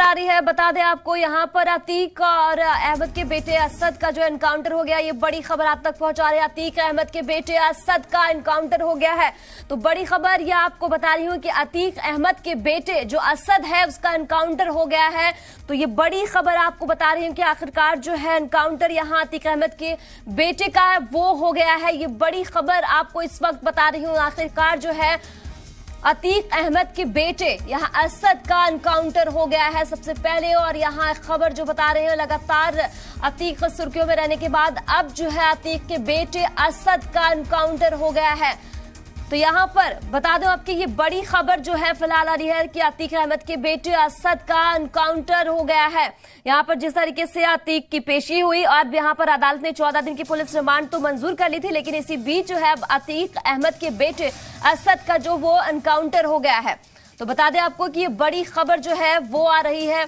आ रही है, बता दें आपको यहाँ पर अतीक और अहमद के बेटे असद का जो एनकाउंटर हो गया, ये बड़ी खबर आप तक पहुंचा रहे हैं। अतीक अहमद के बेटे असद का एनकाउंटर हो गया है। तो बड़ी खबर ये आपको बता रही हूँ कि अतीक अहमद के बेटे जो असद है उसका एनकाउंटर हो गया है। तो ये बड़ी खबर आपको बता रही हूँ कि आखिरकार जो है एनकाउंटर यहाँ अतीक अहमद के बेटे का है वो हो गया है। ये बड़ी खबर आपको इस वक्त बता रही हूँ। आखिरकार जो है अतीक अहमद के बेटे यहाँ असद का एनकाउंटर हो गया है सबसे पहले। और यहाँ खबर जो बता रहे हैं, लगातार अतीक सुर्खियों में रहने के बाद अब जो है अतीक के बेटे असद का एनकाउंटर हो गया है। तो यहाँ पर बता दूं आपकी ये बड़ी खबर जो है फिलहाल आ रही है कि अतीक अहमद के बेटे असद का एनकाउंटर हो गया है। यहाँ पर जिस तरीके से अतीक की पेशी हुई और यहाँ पर अदालत ने 14 दिन की पुलिस रिमांड तो मंजूर कर ली थी, लेकिन इसी बीच जो है अतीक अहमद के बेटे असद का जो वो एनकाउंटर हो गया है। तो बता दें आपको कि ये बड़ी खबर जो है वो आ रही है।